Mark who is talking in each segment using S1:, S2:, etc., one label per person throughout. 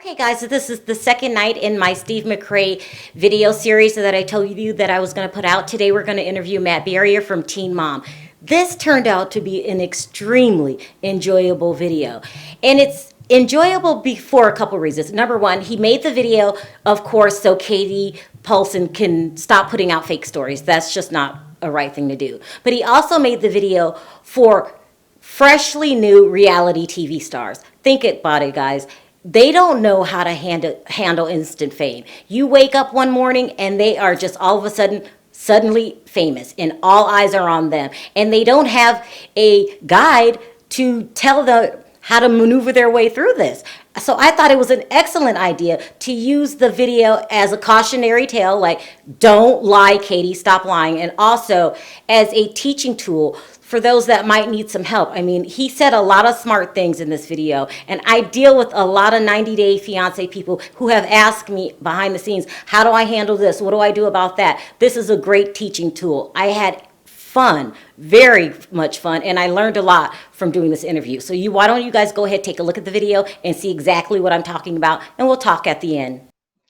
S1: Okay, guys, so this is the second night in my Steve McRae video series that I told you that I was going to put out. Today, we're going to interview Matt Baier from Teen Mom. This turned out to be an extremely enjoyable video. And it's enjoyable for a couple reasons. Number one, he made the video, of course, so Katie Paulson can stop putting out fake stories. That's just not a right thing to do. But he also made the video for freshly new reality TV stars. Think about it, guys. They don't know how to handle instant fame. You wake up one morning and they are just all of a suddenly famous and all eyes are on them. And they don't have a guide to tell them how to maneuver their way through this. So I thought it was an excellent idea to use the video as a cautionary tale, like, don't lie, Katie, stop lying, and also as a teaching tool for those that might need some help. I mean, he said a lot of smart things in this video, and I deal with a lot of 90-day fiance people who have asked me behind the scenes, how do I handle this? What do I do about that? This is a great teaching tool. I had fun, very much fun, and I learned a lot from doing this interview. So why don't you guys go ahead, take a look at the video and see exactly what I'm talking about, and we'll talk at the end.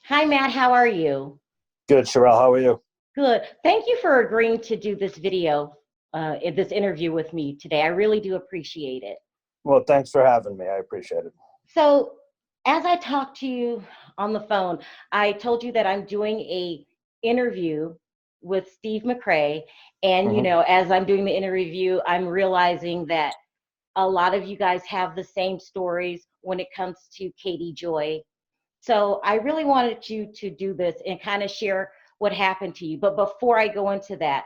S1: Hi, Matt, how are you?
S2: Good, Sharrell. How are you?
S1: Good. Thank you for agreeing to do this video, in this interview with me today. I really do appreciate it.
S2: Well, thanks for having me. I appreciate it.
S1: So, as I talked to you on the phone, I told you that I'm doing a interview with Steve McRae. And,
S2: hmm
S1: as I'm doing the interview, I'm realizing that a lot of you guys have the same stories when it comes to Katie Joy. So I really wanted you to do this and kind of share what happened to you. But before I go into that,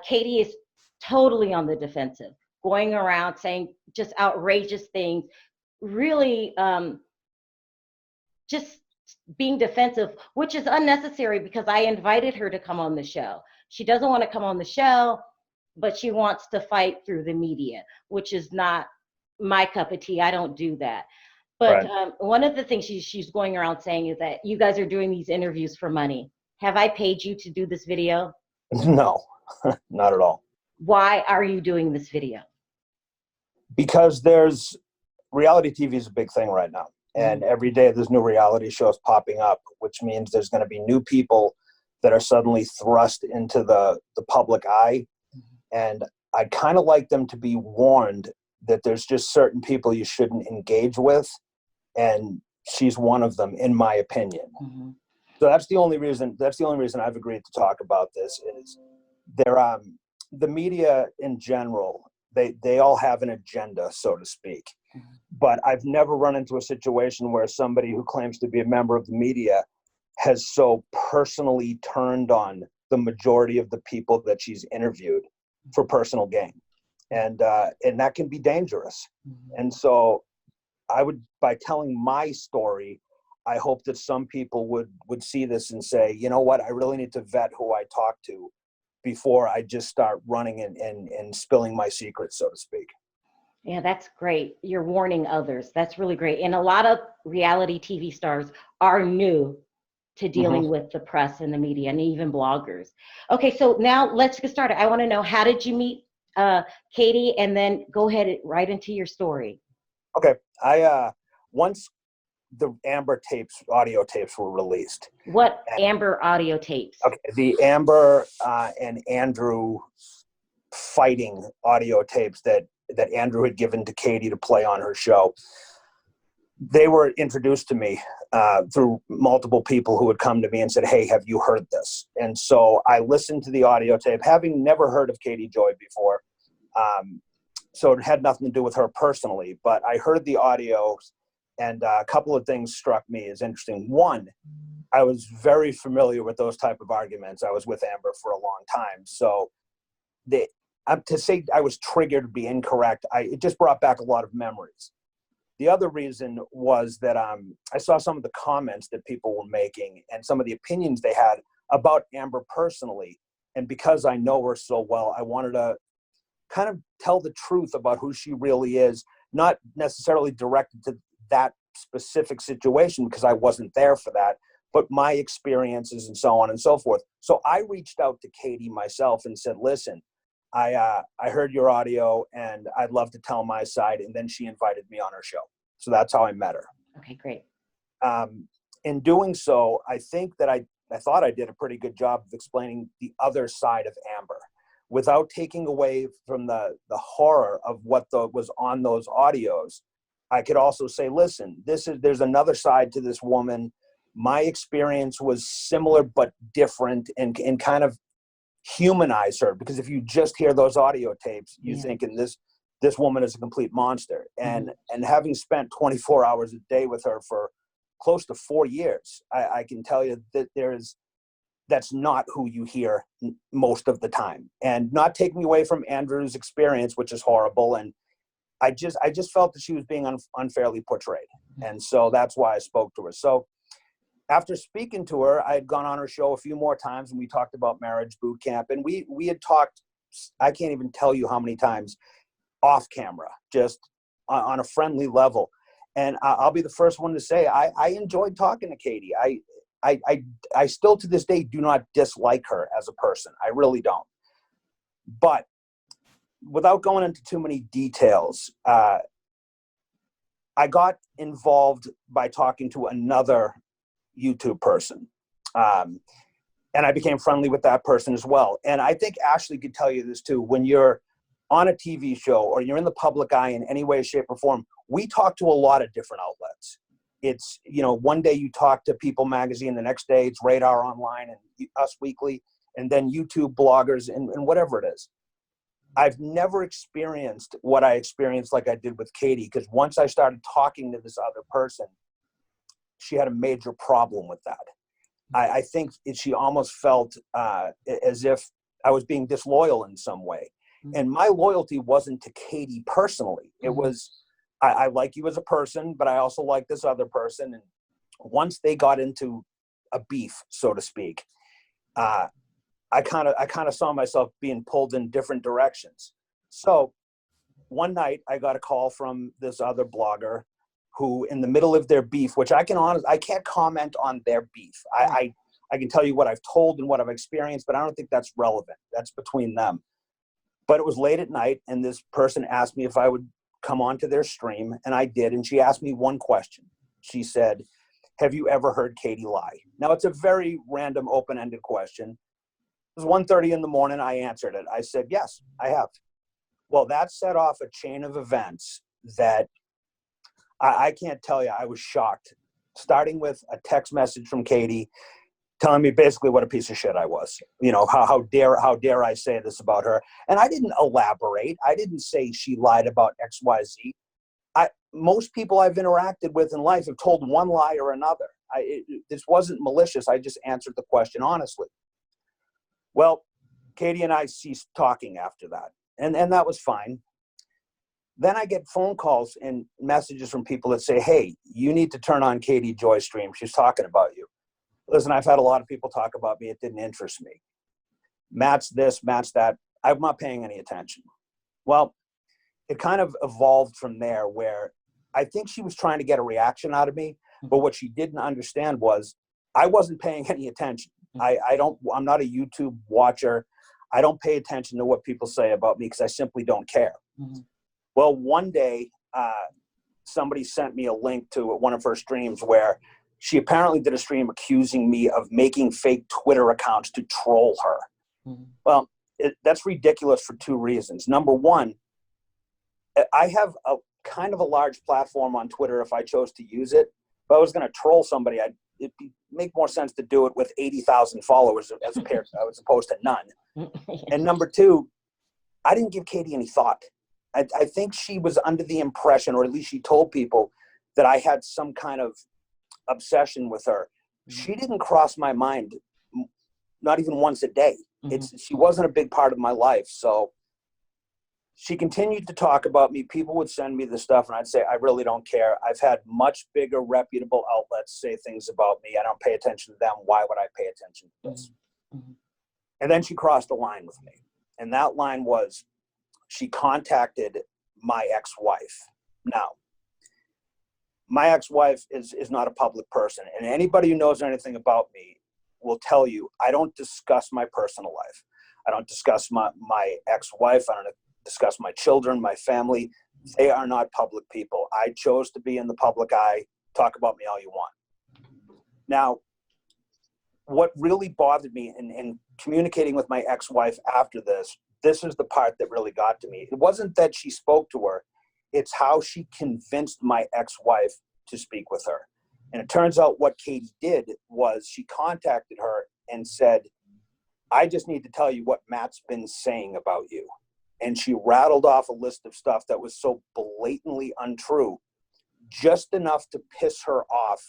S1: Katie is totally on the defensive, going around saying just outrageous things, really just being defensive, which is unnecessary because I invited her to come on the show. She doesn't want to come on the show, but she wants to fight through the media, which is not my cup of tea. I don't do that. But
S2: Right.
S1: one of the things she's going around saying is that you guys are doing these interviews for money. Have I paid you to do this video?
S2: No, not at all.
S1: Why are you doing this video?
S2: Because there's reality TV is a big thing right now. And every day there's new reality shows popping up, which means there's going to be new people that are suddenly thrust into the public eye. And I'd kind of like them to be warned that there's just certain people you shouldn't engage with. And she's one of them, in my opinion.
S1: Mm-hmm.
S2: So that's the only reason I've agreed to talk about this is the media in general, they all have an agenda, so to speak.
S1: Mm-hmm.
S2: But I've never run into a situation where somebody who claims to be a member of the media has so personally turned on the majority of the people that she's interviewed for personal gain. And that can be dangerous.
S1: Mm-hmm.
S2: And so by telling my story, I hope that some people would see this and say, you know what, I really need to vet who I talk to before I just start running and spilling my secrets, so to speak.
S1: Yeah, that's great. You're warning others. That's really great. And a lot of reality TV stars are new to dealing with the press and the media and even bloggers. Okay, so now let's get started. I want to know, how did you meet Katie? And then go ahead right into your story.
S2: Okay. Once the Amber audio tapes were released.
S1: What Amber audio tapes?
S2: Okay. The Amber and Andrew fighting audio tapes that Andrew had given to Katie to play on her show. They were introduced to me through multiple people who had come to me and said, hey, have you heard this? And so I listened to the audio tape, having never heard of Katie Joy before. So it had nothing to do with her personally, but I heard the audio, and a couple of things struck me as interesting. One, I was very familiar with those type of arguments. I was with Amber for a long time. So to say I was triggered to be incorrect, it just brought back a lot of memories. The other reason was that I saw some of the comments that people were making and some of the opinions they had about Amber personally. And because I know her so well, I wanted to kind of tell the truth about who she really is, not necessarily directed to that specific situation because I wasn't there for that, but my experiences and so on and so forth. So I reached out to Katie myself and said, listen, I heard your audio and I'd love to tell my side. And then she invited me on her show. So that's how I met her.
S1: Okay, great.
S2: in doing so, I think that I thought I did a pretty good job of explaining the other side of Amber without taking away from the horror of what was on those audios. I could also say, listen, there's another side to this woman. My experience was similar but different, and kind of humanize her, because if you just hear those audio tapes, you thinking this woman is a complete monster. And having spent 24 hours a day with her for close to 4 years, I can tell you that that's not who you hear most of the time. And not taking away from Andrew's experience, which is horrible. And I just felt that she was being unfairly portrayed. And so that's why I spoke to her. So after speaking to her, I had gone on her show a few more times, and we talked about marriage boot camp. And we had talked, I can't even tell you how many times, off camera, just on a friendly level. And I'll be the first one to say, I enjoyed talking to Katie. I still to this day do not dislike her as a person. I really don't. But without going into too many details, I got involved by talking to another YouTube person. And I became friendly with that person as well. And I think Ashley could tell you this too. When you're on a TV show or you're in the public eye in any way, shape, or form, we talk to a lot of different outlets. It's, one day you talk to People Magazine, the next day it's Radar Online and Us Weekly, and then YouTube bloggers and whatever it is. I've never experienced what I experienced like I did with Katie, because once I started talking to this other person, she had a major problem with that. I think she almost felt as if I was being disloyal in some way. And my loyalty wasn't to Katie personally. It was, I like you as a person, but I also like this other person. And once they got into a beef, so to speak, I kind of saw myself being pulled in different directions. So one night I got a call from this other blogger who, in the middle of their beef, which I can't comment on their beef. I can tell you what I've told and what I've experienced, but I don't think that's relevant. That's between them. But it was late at night, and this person asked me if I would come onto their stream, and I did. And she asked me one question. She said, "Have you ever heard Katie lie?" Now, it's a very random, open-ended question. It was 1:30 in the morning. I answered it. I said, "Yes, I have." Well, that set off a chain of events that I can't tell you. I was shocked, starting with a text message from Katie telling me basically what a piece of shit I was. How dare I say this about her? And I didn't elaborate. I didn't say she lied about XYZ. Most people I've interacted with in life have told one lie or another. This wasn't malicious. I just answered the question honestly. Well, Katie and I ceased talking after that. And that was fine. Then I get phone calls and messages from people that say, "Hey, you need to turn on Katie Joy's stream. She's talking about you." Listen, I've had a lot of people talk about me. It didn't interest me. Match this, match that. I'm not paying any attention. Well, it kind of evolved from there, where I think she was trying to get a reaction out of me, but what she didn't understand was I wasn't paying any attention. I'm not a YouTube watcher. I don't pay attention to what people say about me because I simply don't care. Well, one day, somebody sent me a link to one of her streams where she apparently did a stream accusing me of making fake Twitter accounts to troll her. Well, that's ridiculous for two reasons. Number one, I have a kind of a large platform on Twitter if I chose to use it. If I was going to troll somebody, it'd make more sense to do it with 80,000 followers as opposed to none. And number two, I didn't give Katie any thought. I think she was under the impression, or at least she told people, that I had some kind of obsession with her. She didn't cross my mind, not even once a day. She wasn't a big part of my life. So she continued to talk about me. People would send me the stuff and I'd say, "I really don't care. I've had much bigger reputable outlets say things about me. I don't pay attention to them. Why would I pay attention to this?" And then she crossed a line with me. And that line was, she contacted my ex-wife. Now, my ex-wife is not a public person, and anybody who knows anything about me will tell you I don't discuss my personal life. I don't discuss my ex-wife. I don't discuss my children, my family. They are not public people. I chose to be in the public eye. Talk about me all you want. Now, what really bothered me in communicating with my ex-wife after this is the part that really got to me. It wasn't that she spoke to her, it's how she convinced my ex-wife to speak with her. And it turns out what Katie did was she contacted her and said, I just need to tell you what Matt's been saying about you. And she rattled off a list of stuff that was so blatantly untrue, just enough to piss her off,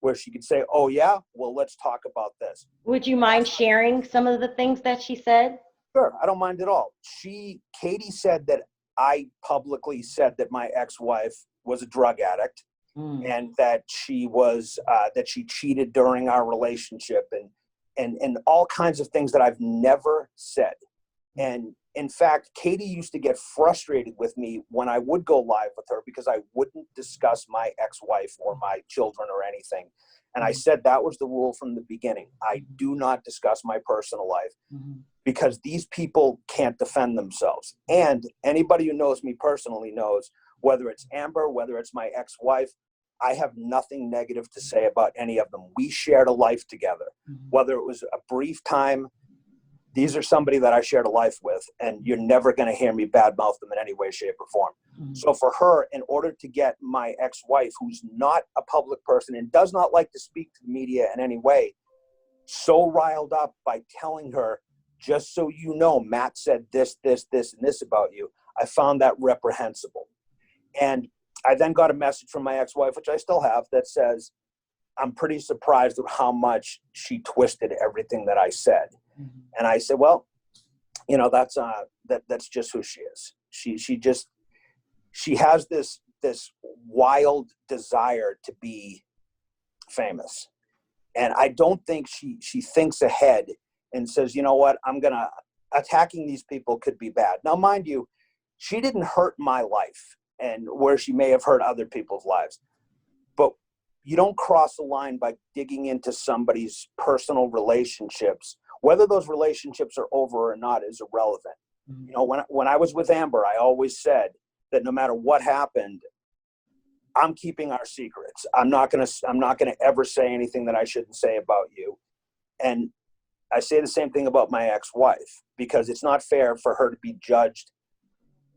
S2: where she could say, oh yeah, well, let's talk about this.
S1: Would you mind sharing some of the things that she said?
S2: Sure, I don't mind at all. Katie said that I publicly said that my ex-wife was a drug addict, and that she was that she cheated during our relationship, and all kinds of things that I've never said. And in fact, Katie used to get frustrated with me when I would go live with her because I wouldn't discuss my ex-wife or my children or anything. And I said that was the rule from the beginning. I do not discuss my personal life because these people can't defend themselves. And anybody who knows me personally knows, whether it's Amber, whether it's my ex-wife, I have nothing negative to say about any of them. We shared a life together, whether it was a brief time. These are somebody that I shared a life with, and you're never going to hear me badmouth them in any way, shape, or form. So for her, in order to get my ex-wife, who's not a public person and does not like to speak to the media in any way, so riled up by telling her, just so you know, Matt said this, this, this, and this about you, I found that reprehensible. And I then got a message from my ex-wife, which I still have, that says, I'm pretty surprised at how much she twisted everything that I said. And I said, well, you know, that's just who she is. She has this wild desire to be famous. And I don't think she thinks ahead and says, you know what, attacking these people could be bad. Now, mind you, she didn't hurt my life, and where she may have hurt other people's lives. But you don't cross the line by digging into somebody's personal relationships. Whether those relationships are over or not is irrelevant. You know, when I was with Amber, I always said that no matter what happened, I'm keeping our secrets. I'm not gonna ever say anything that I shouldn't say about you. And I say the same thing about my ex-wife, because it's not fair for her to be judged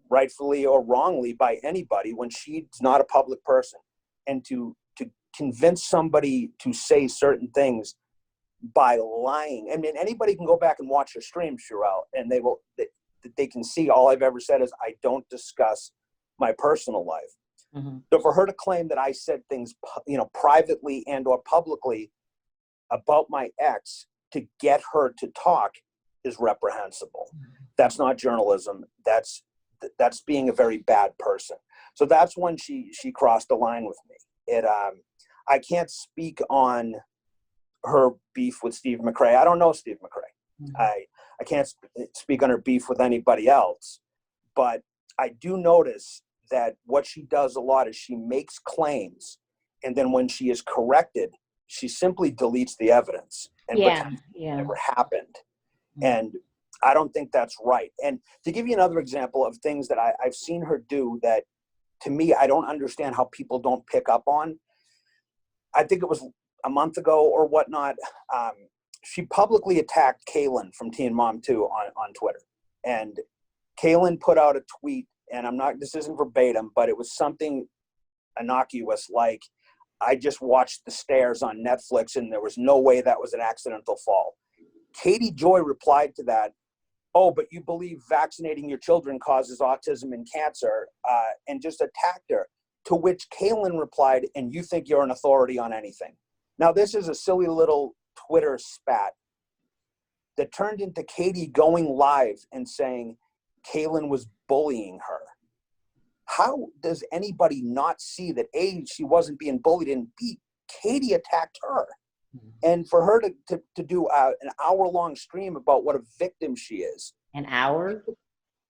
S2: rightfully or wrongly by anybody when she's not a public person. And to convince somebody to say certain things by lying. I mean, anybody can go back and watch her stream, Sharrell, and they can see all I've ever said is I don't discuss my personal life. So for her to claim that I said things, you know, privately and or publicly about my ex to get her to talk is reprehensible. That's not journalism. That's being a very bad person. So that's when she crossed the line with me. I can't speak on her beef with Steve McRae. I don't know Steve McRae. I can't speak on her beef with anybody else, but I do notice that what she does a lot is she makes claims, and then when she is corrected, she simply deletes the evidence and pretends it never happened. And I don't think that's right. And to give you another example of things that I've seen her do that, to me, I don't understand how people don't pick up on. I think it was a month ago or whatnot, she publicly attacked Kaylin from Teen Mom 2 on Twitter. And Kaylin put out a tweet, and this isn't verbatim, but it was something innocuous like, I just watched The Stairs on Netflix and there was no way that was an accidental fall. Katie Joy replied to that, oh, but you believe vaccinating your children causes autism and cancer, and just attacked her. To which Kaylin replied, and you think you're an authority on anything. Now, this is a silly little Twitter spat that turned into Katie going live and saying Kaylin was bullying her. How does anybody not see that, A, she wasn't being bullied, and B, Katie attacked her? And for her to do an hour-long stream about what a victim she is.
S1: An hour?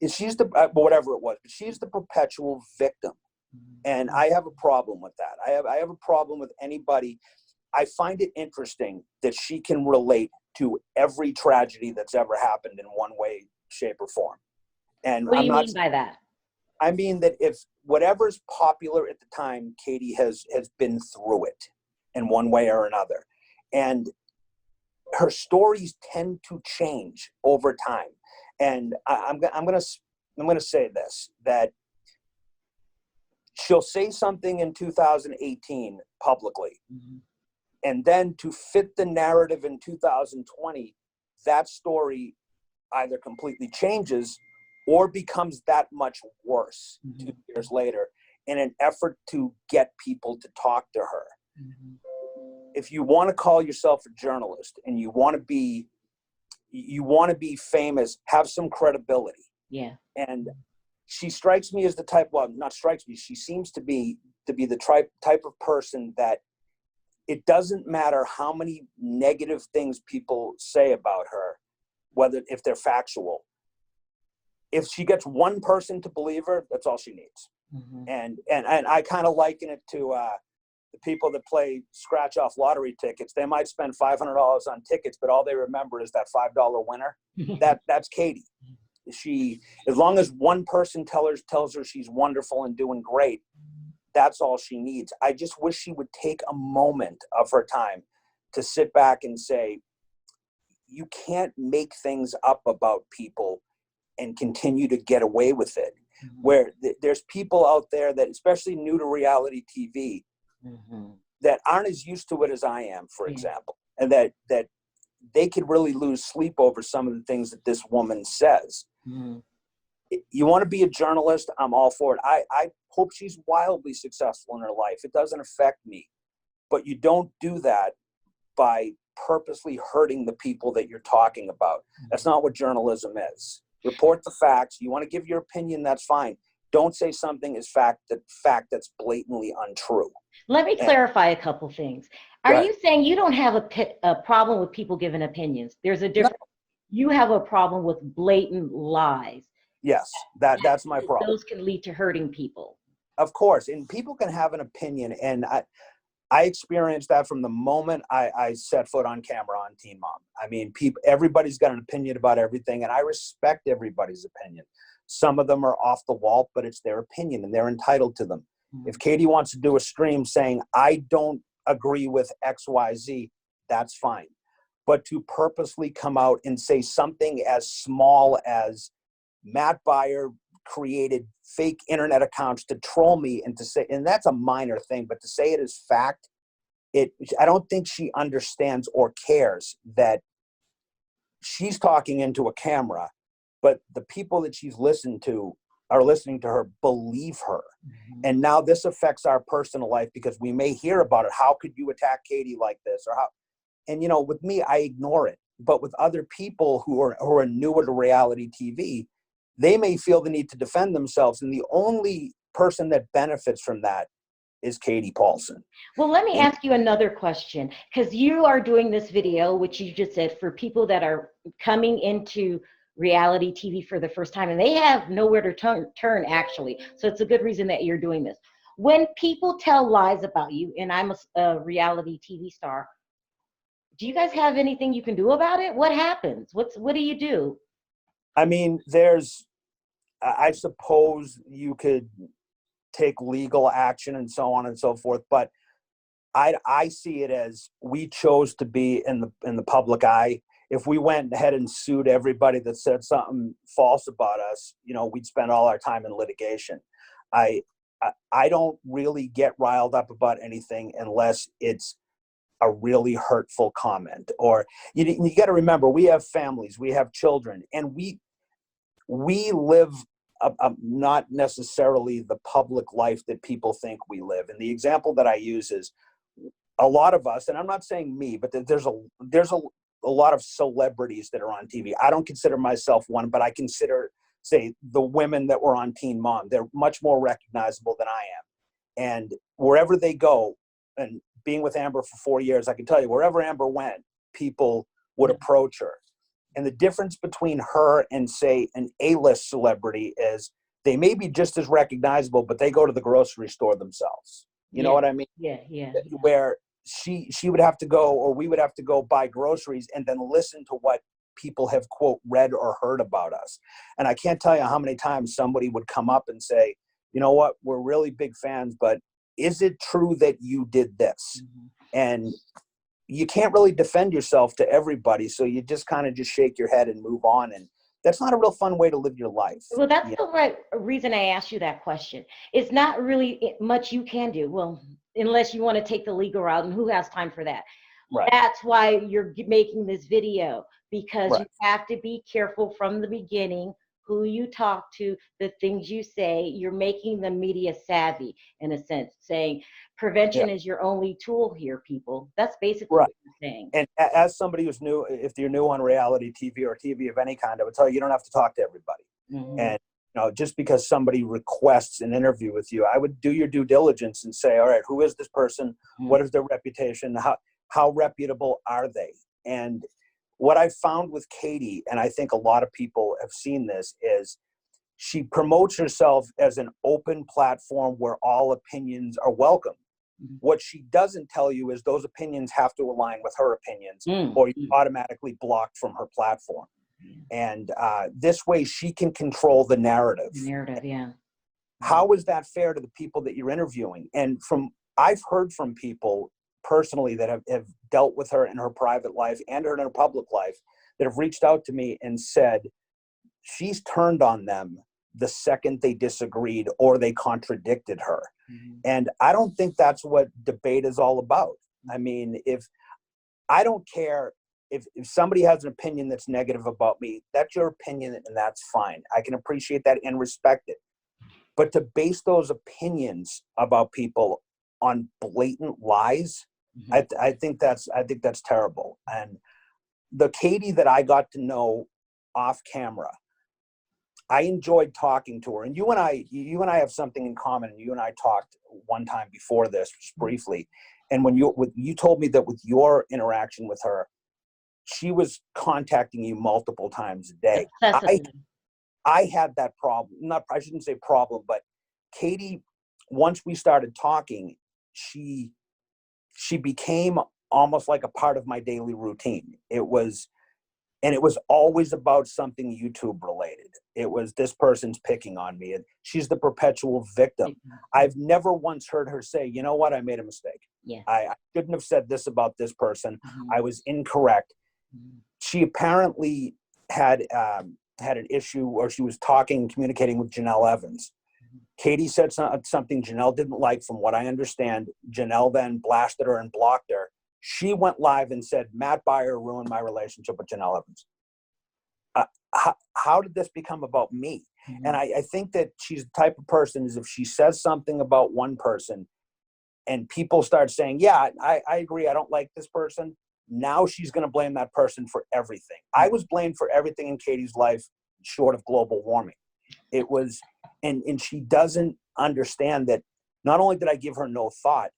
S2: She's the, whatever it was, but she's the perpetual victim. And I have a problem with that. I have a problem with anybody. I find it interesting that she can relate to every tragedy that's ever happened in one way, shape, or form. And
S1: What do you mean by that?
S2: I mean that if whatever's popular at the time, Katie has been through it in one way or another. And her stories tend to change over time. And I'm going to say this, that she'll say something in 2018 publicly, and then to fit the narrative in 2020, that story either completely changes or becomes that much worse 2 years later in an effort to get people to talk to her. If you want to call yourself a journalist and you want to be famous, have some credibility.
S1: Yeah.
S2: And she strikes me as the type, well, not strikes me, she seems to be the type of person that it doesn't matter how many negative things people say about her, if they're factual. If she gets one person to believe her, that's all she needs. And I kind of liken it to the people that play scratch off lottery tickets. They might spend $500 on tickets, but all they remember is that $5 winner. That's Katie. As long as one person tells her she's wonderful and doing great, that's all she needs. I just wish she would take a moment of her time to sit back and say, you can't make things up about people and continue to get away with it. Where there's people out there that, especially new to reality TV, that aren't as used to it as I am, for example, and that they could really lose sleep over some of the things that this woman says. You want to be a journalist, I'm all for it. I hope she's wildly successful in her life. It doesn't affect me. But you don't do that by purposely hurting the people that you're talking about. That's not what journalism is. Report the facts. You want to give your opinion, that's fine. Don't say something is fact that's blatantly untrue.
S1: Let me clarify a couple things. Are you saying you don't have a problem with people giving opinions? There's a difference. No. You have a problem with blatant lies.
S2: Yes, that's my problem.
S1: Those can lead to hurting people.
S2: Of course, and people can have an opinion, and I experienced that from the moment I set foot on camera on Teen Mom. I mean, everybody's got an opinion about everything, and I respect everybody's opinion. Some of them are off the wall, but it's their opinion, and they're entitled to them. If Katie wants to do a stream saying, I don't agree with XYZ, that's fine. But to purposely come out and say something as small as Matt Baier created fake internet accounts to troll me, and to say, and that's a minor thing, but to say it as fact, I don't think she understands or cares that she's talking into a camera, but the people that she's listening to her believe her. And now this affects our personal life because we may hear about it. How could you attack Katie like this? Or how? And with me, I ignore it. But with other people who are newer to reality TV, they may feel the need to defend themselves. And the only person that benefits from that is Katie Paulson.
S1: Well, let me ask you another question, because you are doing this video, which you just said, for people that are coming into reality TV for the first time, and they have nowhere to turn actually. So it's a good reason that you're doing this. When people tell lies about you, and I'm a reality TV star, do you guys have anything you can do about it? What happens? What do you do?
S2: I mean, I suppose you could take legal action and so on and so forth, but I see it as we chose to be in the public eye. If we went ahead and sued everybody that said something false about us, we'd spend all our time in litigation. I don't really get riled up about anything unless it's a really hurtful comment. Or you got to remember, we have families, we have children, and we live not necessarily the public life that people think we live. And the example that I use is a lot of us, and I'm not saying me, but there's a lot of celebrities that are on TV. I don't consider myself one, but I consider, say, the women that were on Teen Mom. They're much more recognizable than I am. And wherever they go, and being with Amber for 4 years, I can tell you, wherever Amber went, people would approach her. And the difference between her and, say, an A-list celebrity is they may be just as recognizable, but they go to the grocery store themselves. You know what I mean?
S1: Yeah.
S2: Where she would have to go, or we would have to go buy groceries and then listen to what people have, quote, read or heard about us. And I can't tell you how many times somebody would come up and say, you know what, we're really big fans, but is it true that you did this? And you can't really defend yourself to everybody. So you just kind of just shake your head and move on. And that's not a real fun way to live your life.
S1: Well, that's the right reason I asked you that question. It's not really much you can do. Well, unless you want to take the legal route, and who has time for that?
S2: Right.
S1: That's why you're making this video, because
S2: Right.
S1: you have to be careful from the beginning who you talk to, the things you say. You're making them media savvy, in a sense, saying prevention is your only tool here, people. That's basically
S2: Right.
S1: what you're saying.
S2: And as somebody who's new, if you're new on reality TV or TV of any kind, I would tell you, you don't have to talk to everybody. And just because somebody requests an interview with you, I would do your due diligence and say, all right, who is this person? What is their reputation? How reputable are they? And what I found with Katie, and I think a lot of people have seen this, is she promotes herself as an open platform where all opinions are welcome. What she doesn't tell you is those opinions have to align with her opinions, or you're automatically blocked from her platform. And this way she can control the narrative. How is that fair to the people that you're interviewing? And I've heard from people personally that have dealt with her in her private life and her in her public life that have reached out to me and said she's turned on them the second they disagreed or they contradicted her. And I don't think that's what debate is all about. I mean, I don't care if somebody has an opinion that's negative about me, that's your opinion and that's fine. I can appreciate that and respect it. But to base those opinions about people on blatant lies, I think that's terrible. And the Katie that I got to know off camera, I enjoyed talking to her. And you and I have something in common. And you and I talked one time before this, just briefly. And when you told me that with your interaction with her, she was contacting you multiple times a day. I had that problem. I shouldn't say problem, but Katie, once we started talking, she became almost like a part of my daily routine. It was always about something YouTube related. It was, this person's picking on me, and she's the perpetual victim. I've never once heard her say, you know what, I made a mistake. I shouldn't have said this about this person. I was incorrect. She apparently had an issue, or she was talking and communicating with Janelle Evans. Katie said something Janelle didn't like, from what I understand. Janelle then blasted her and blocked her. She went live and said, Matt Baier ruined my relationship with Janelle Evans. How did this become about me? And I think that she's the type of person, is if she says something about one person and people start saying, yeah, I agree, I don't like this person, now she's going to blame that person for everything. I was blamed for everything in Katie's life short of global warming. It was, and she doesn't understand that not only did I give her no thought,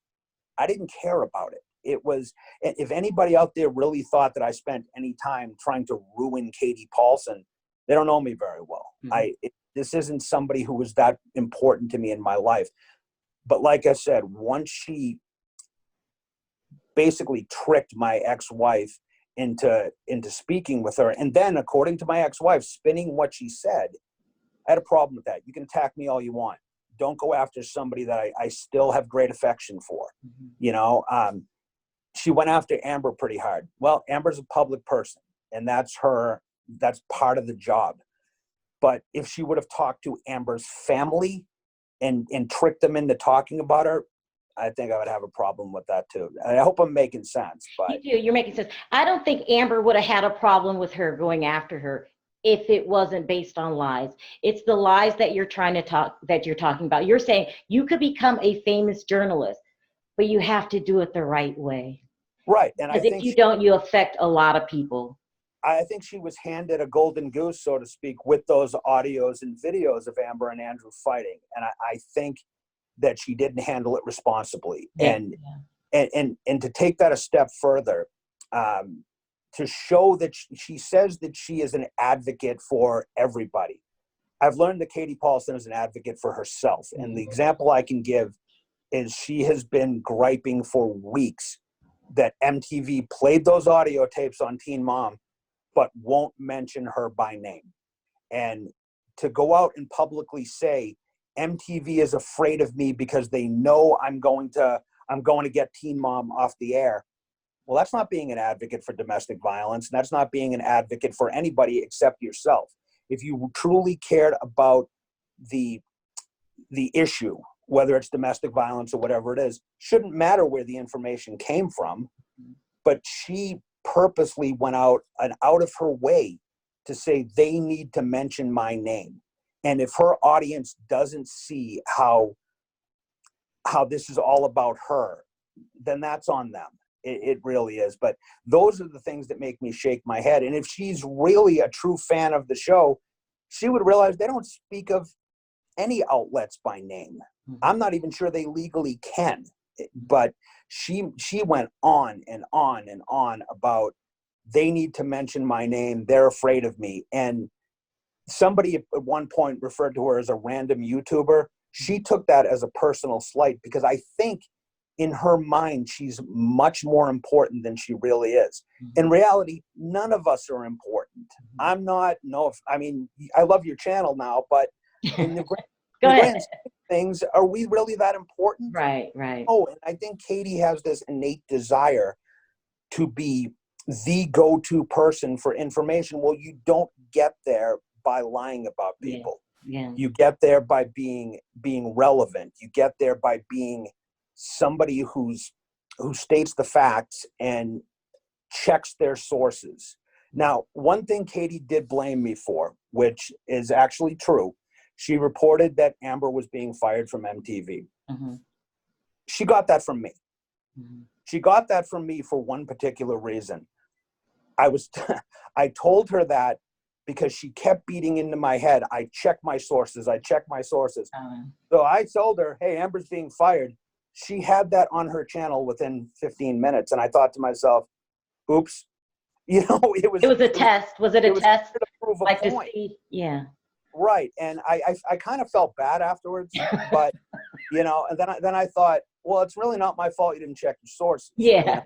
S2: I didn't care about it. It was, if anybody out there really thought that I spent any time trying to ruin Katie Paulson, they don't know me very well. This isn't somebody who was that important to me in my life. But like I said, once she basically tricked my ex-wife into speaking with her, and then, according to my ex-wife, spinning what she said, I had a problem with that. You can attack me all you want. Don't go after somebody that I still have great affection for. She went after Amber pretty hard. Well, Amber's a public person, and that's part of the job. But if she would have talked to Amber's family and tricked them into talking about her, I think I would have a problem with that too. I hope I'm making sense. But
S1: you do. You're making sense. I don't think Amber would have had a problem with her going after her if it wasn't based on lies. It's the lies that you're talking about. You're saying you could become a famous journalist, but you have to do it the right way.
S2: Right. And
S1: because if you don't, you affect a lot of people.
S2: I think she was handed a golden goose, so to speak, with those audios and videos of Amber and Andrew fighting. And I think that she didn't handle it responsibly. And to take that a step further, to show that she says that she is an advocate for everybody. I've learned that Katie Paulson is an advocate for herself. And the example I can give is she has been griping for weeks that MTV played those audio tapes on Teen Mom, but won't mention her by name. And to go out and publicly say, MTV is afraid of me because they know I'm going to get Teen Mom off the air. Well, that's not being an advocate for domestic violence. And that's not being an advocate for anybody except yourself. If you truly cared about the issue, whether it's domestic violence or whatever it is, shouldn't matter where the information came from. But she purposely went out of her way to say they need to mention my name. And if her audience doesn't see how this is all about her, then that's on them. It really is. But those are the things that make me shake my head. And if she's really a true fan of the show, she would realize they don't speak of any outlets by name. I'm not even sure they legally can. But she went on and on and on about they need to mention my name. They're afraid of me. And somebody at one point referred to her as a random YouTuber. She took that as a personal slight because I think in her mind, she's much more important than she really is. In reality, none of us are important. I'm not, I mean, I love your channel now, but in the grand scheme of things, are we really that important?
S1: Right.
S2: Oh, and I think Katie has this innate desire to be the go-to person for information. Well, you don't get there by lying about people.
S1: Yeah.
S2: You get there by being relevant. You get there by being somebody who states the facts and checks their sources. Now, one thing Katie did blame me for, which is actually true, she reported that Amber was being fired from MTV. She got that from me. She got that from me for one particular reason. I told her that because she kept beating into my head. I check my sources. So I told her, hey, Amber's being fired. She had that on her channel within 15 minutes. And I thought to myself, oops, it was
S1: a test. Was it a test?
S2: To prove a
S1: like
S2: point.
S1: To see? Yeah.
S2: Right. And I kind of felt bad afterwards, but, and then I thought, well, it's really not my fault you didn't check your sources.
S1: Yeah.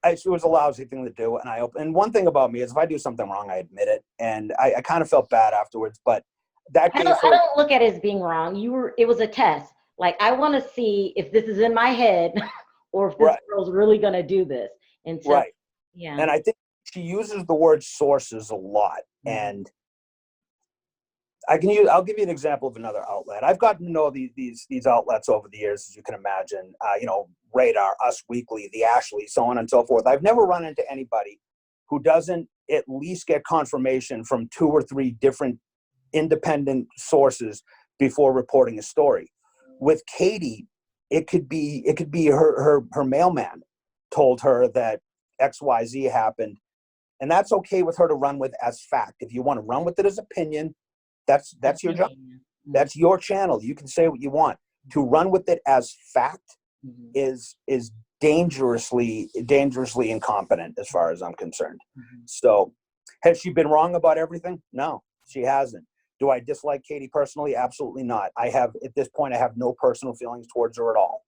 S2: It was a lousy thing to do. And one thing about me is if I do something wrong, I admit it. And I kind of felt bad afterwards, but that
S1: I don't look at it as being wrong. It was a test. Like, I want to see if this is in my head or if this girl's really going to do this. And so, yeah.
S2: And I think she uses the word sources a lot. And I'll give you an example of another outlet. I've gotten to know these outlets over the years, as you can imagine, Radar, Us Weekly, The Ashley, so on and so forth. I've never run into anybody who doesn't at least get confirmation from 2 or 3 different independent sources before reporting a story. With Katie, it could be her mailman told her that XYZ happened, and that's okay with her to run with as fact. If you want to run with it as opinion, that's your job. That's your channel. You can say what you want. To run with it as fact is dangerously incompetent as far as I'm concerned. So has she been wrong about everything? No, she hasn't. Do I dislike Katie personally? Absolutely not. At this point, I have no personal feelings towards her at all.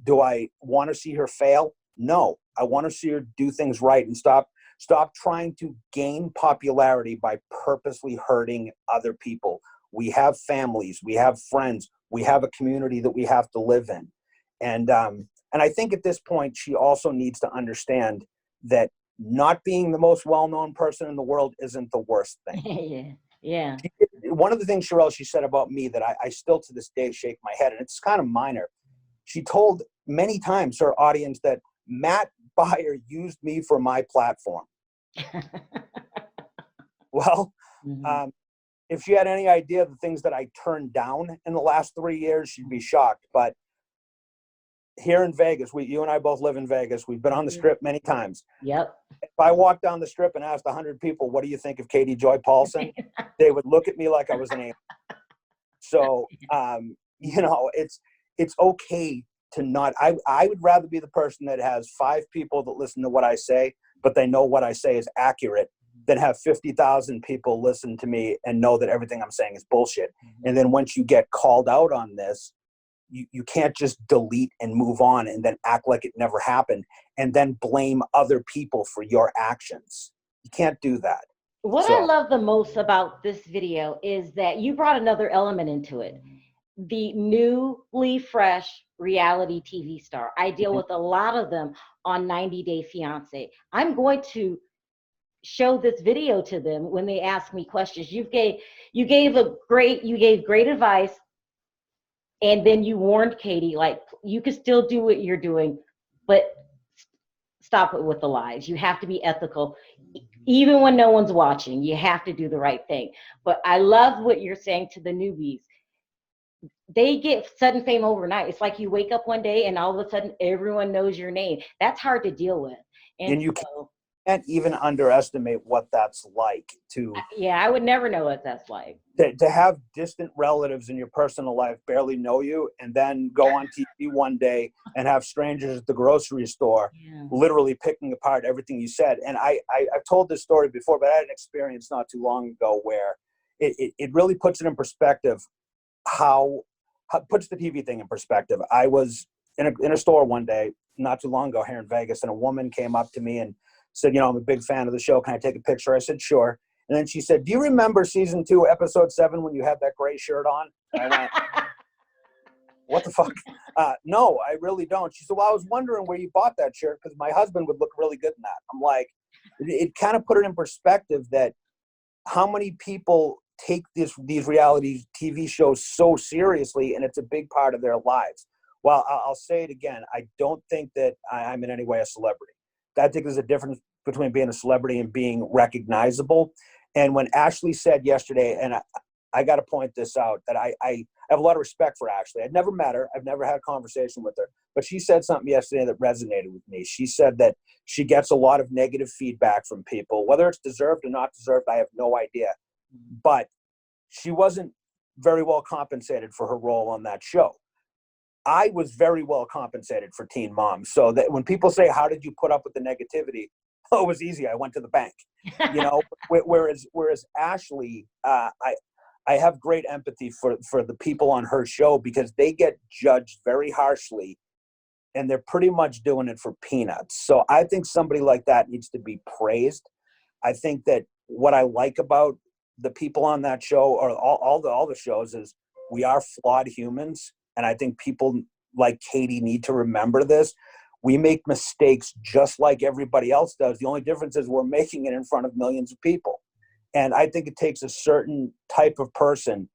S2: Do I want to see her fail? No, I want to see her do things right and stop trying to gain popularity by purposely hurting other people. We have families, we have friends, we have a community that we have to live in. And I think at this point, she also needs to understand that not being the most well-known person in the world isn't the worst thing.
S1: Yeah.
S2: One of the things, Sharrell, she said about me that I still to this day shake my head, and it's kind of minor. She told many times her audience that Matt Baier used me for my platform. Well, if she had any idea of the things that I turned down in the last 3 years, she'd be shocked. But here in Vegas, you and I both live in Vegas. We've been on the Strip many times.
S1: Yep.
S2: If I walked down the Strip and asked 100 people, what do you think of Katie Joy Paulson? They would look at me like I was an alien. So, it's okay to not, I would rather be the person that has 5 people that listen to what I say, but they know what I say is accurate, than have 50,000 people listen to me and know that everything I'm saying is bullshit. And then once you get called out on this, you can't just delete and move on and then act like it never happened and then blame other people for your actions. You can't do that.
S1: What I love the most about this video is that you brought another element into it. the newly fresh reality TV star. I deal
S2: Mhm.
S1: with a lot of them on 90 Day Fiance. I'm going to show this video to them when they ask me questions. You gave great advice, and then you warned Katie, like, you can still do what you're doing, but stop it with the lies. You have to be ethical. Even when no one's watching, you have to do the right thing. But I love what you're saying to the newbies. They get sudden fame overnight. It's like you wake up one day and all of a sudden everyone knows your name. That's hard to deal with. And
S2: And you
S1: so,
S2: can't even underestimate what that's like to
S1: yeah, I would never know what that's like.
S2: to have distant relatives in your personal life barely know you, and then go on TV one day and have strangers at the grocery store
S1: Yeah.
S2: literally picking apart everything you said. And I've told this story before, but I had an experience not too long ago where it really puts it in perspective, how puts the TV thing in perspective. I was in a store one day not too long ago here in Vegas, and a woman came up to me and said, "I'm a big fan of the show. Can I take a picture?" I said, "Sure." And then she said, "Do you remember season 2, episode 7, when you had that gray shirt on?" And I went, "What the fuck?" No, I really don't. She said, "Well, I was wondering where you bought that shirt because my husband would look really good in that." I'm like, it kind of put it in perspective that how many people take these reality TV shows so seriously, and it's a big part of their lives. Well, I'll say it again. I don't think that I'm in any way a celebrity. I think there's a difference between being a celebrity and being recognizable. And when Ashley said yesterday, and I got to point this out, that I have a lot of respect for Ashley. I'd never met her. I've never had a conversation with her. But she said something yesterday that resonated with me. She said that she gets a lot of negative feedback from people. Whether it's deserved or not deserved, I have no idea. But she wasn't very well compensated for her role on that show. I was very well compensated for Teen Mom. So that when people say, "How did you put up with the negativity?" Oh, it was easy. I went to the bank. Whereas Ashley, I have great empathy for the people on her show, because they get judged very harshly, and they're pretty much doing it for peanuts. So I think somebody like that needs to be praised. I think that what I like about the people on that show, or all the shows, is we are flawed humans. And I think people like Katie need to remember this. We make mistakes just like everybody else does. The only difference is we're making it in front of millions of people. And I think it takes a certain type of person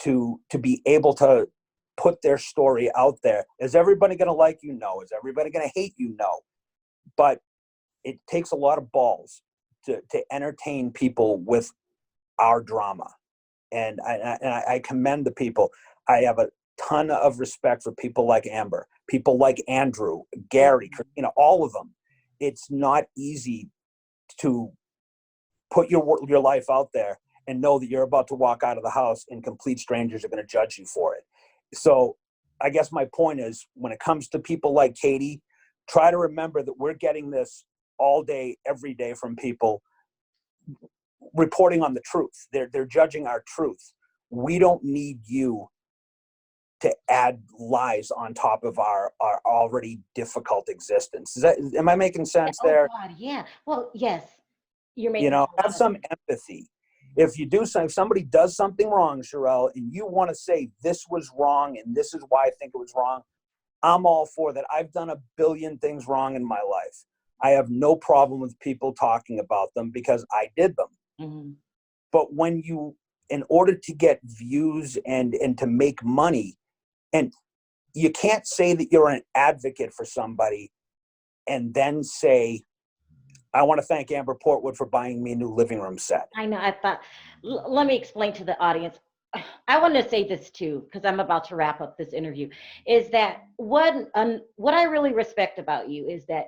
S2: to be able to put their story out there. Is everybody going to like you? No. Is everybody going to hate you? No. But it takes a lot of balls to entertain people with our drama. And I commend the people. I have a ton of respect for people like Amber, people like Andrew, Gary, all of them. It's not easy to put your life out there and know that you're about to walk out of the house and complete strangers are going to judge you for it. So I guess my point is, when it comes to people like Katie, try to remember that we're getting this all day, every day, from people reporting on the truth. They're judging our truth. We don't need you to add lies on top of our already difficult existence. Am I making sense
S1: Oh
S2: there?
S1: God, yeah. Well, yes, you're making a
S2: Have
S1: lot of
S2: some empathy. If somebody does something wrong, Sharrell, and you want to say this was wrong and this is why I think it was wrong, I'm all for that. I've done a billion things wrong in my life. I have no problem with people talking about them because I did them.
S1: Mhm.
S2: But in order to get views and to make money, and you can't say that you're an advocate for somebody and then say, "I want to thank Amber Portwood for buying me a new living room set."
S1: I know. I thought, let me explain to the audience. I want to say this too, because I'm about to wrap up this interview. Is that what I really respect about you is that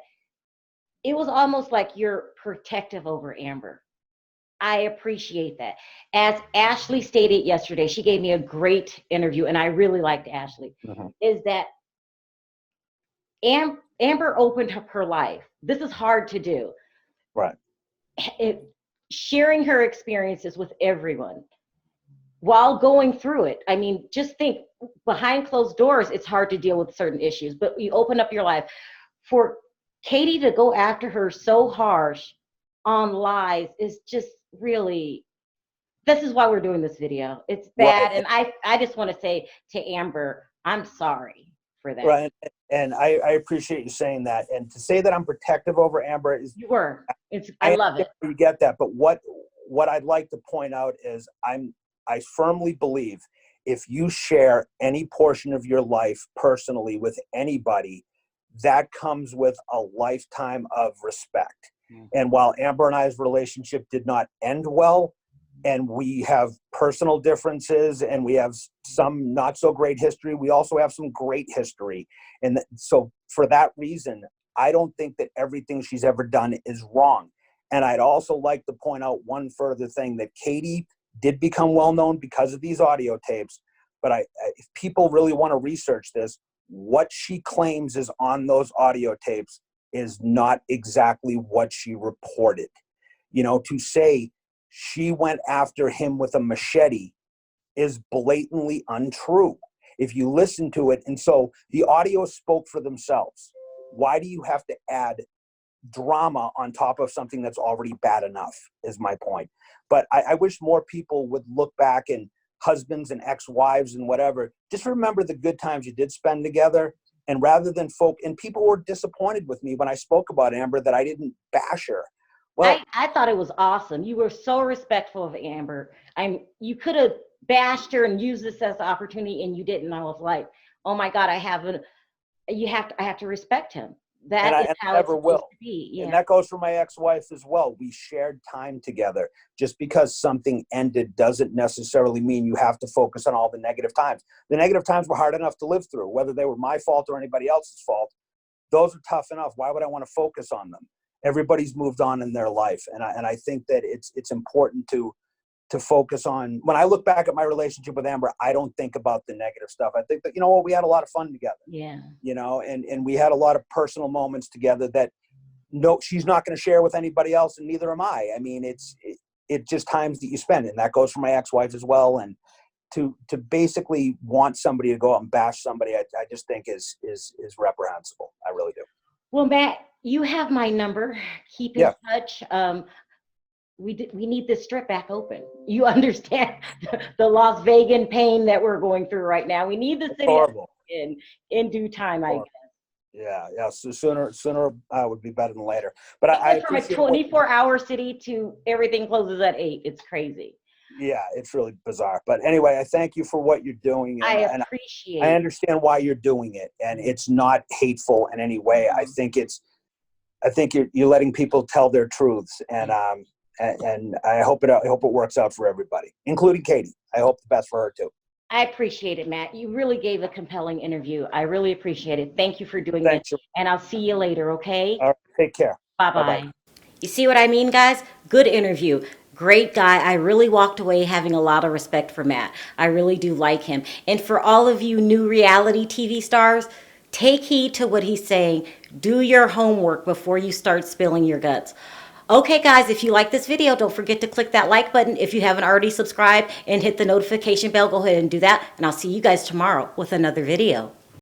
S1: it was almost like you're protective over Amber. I appreciate that. As Ashley stated yesterday, she gave me a great interview, and I really liked Ashley.
S2: Mhm.
S1: Is that Amber opened up her life. This is hard to do.
S2: Right.
S1: Sharing her experiences with everyone while going through it. I mean, just think, behind closed doors, it's hard to deal with certain issues, but you open up your life. For Katie to go after her so harsh on lies is just really This is why we're doing this video. It's bad,
S2: Right.
S1: and I just want to say to Amber, I'm sorry for that.
S2: Right. And I appreciate you saying that. And to say that I'm protective over Amber is,
S1: You were. I
S2: I
S1: love it.
S2: understand you get that. But what I'd like to point out is I firmly believe if you share any portion of your life personally with anybody, that comes with a lifetime of respect. And while Amber and I's relationship did not end well, and we have personal differences and we have some not so great history, we also have some great history. And so for that reason, I don't think that everything she's ever done is wrong. And I'd also like to point out one further thing, that Katie did become well known because of these audio tapes. But if people really want to research this, what she claims is on those audio tapes is not exactly what she reported. You know, to say she went after him with a machete is blatantly untrue if you listen to it. And so the audio spoke for themselves. Why do you have to add drama on top of something that's already bad enough, is my point. But I wish more people would look back, and husbands and ex-wives and whatever, just remember the good times you did spend together. And rather than and people were disappointed with me when I spoke about Amber that I didn't bash her. Well,
S1: I thought it was awesome. You were so respectful of Amber. You could have bashed her and used this as an opportunity, and you didn't. I was like, oh my God, I have to respect him. That is
S2: and I
S1: how it's
S2: never
S1: supposed
S2: will.
S1: to be.
S2: And
S1: Yeah.
S2: that goes for my ex-wife as well. We shared time together. Just because something ended doesn't necessarily mean you have to focus on all the negative times. The negative times were hard enough to live through, whether they were my fault or anybody else's fault. Those are tough enough. Why would I want to focus on them? Everybody's moved on in their life. And I think that it's important to focus on. When I look back at my relationship with Amber, I don't think about the negative stuff. I think that, you know what, we had a lot of fun together.
S1: Yeah.
S2: You know, and we had a lot of personal moments together that she's not going to share with anybody else, and neither am I. I mean, it just times that you spend, and that goes for my ex-wife as well. And to basically want somebody to go out and bash somebody, I just think is reprehensible. I really do.
S1: Well, Matt, you have my number. Keep in
S2: Yeah.
S1: touch. We need this strip back open. You understand the Las Vegas pain that we're going through right now. We need the city
S2: Horrible.
S1: in due time, I guess.
S2: Yeah. So sooner would be better than later. But
S1: We
S2: I
S1: went from a
S2: appreciate
S1: 24-hour city to everything closes at 8. It's crazy.
S2: yeah, it's really bizarre. But anyway, I thank you for what you're doing,
S1: I
S2: and I
S1: appreciate it.
S2: understand why you're doing it, and it's not hateful in any way. I think you're letting people tell their truths, and I hope it works out for everybody, including Katie. I hope the best for her too.
S1: I appreciate it, Matt. You really gave a compelling interview. I really appreciate it. Thank you for doing
S2: Thanks.
S1: this. And I'll see you later, okay?
S2: All right, take care.
S1: Bye-bye.
S2: Bye-bye.
S1: You see what I mean, guys? Good interview. Great guy. I really walked away having a lot of respect for Matt. I really do like him. And for all of you new reality TV stars, take heed to what he's saying. Do your homework before you start spilling your guts. Okay, guys, if you like this video, don't forget to click that like button. If you haven't already subscribed and hit the notification bell, go ahead and do that. And I'll see you guys tomorrow with another video.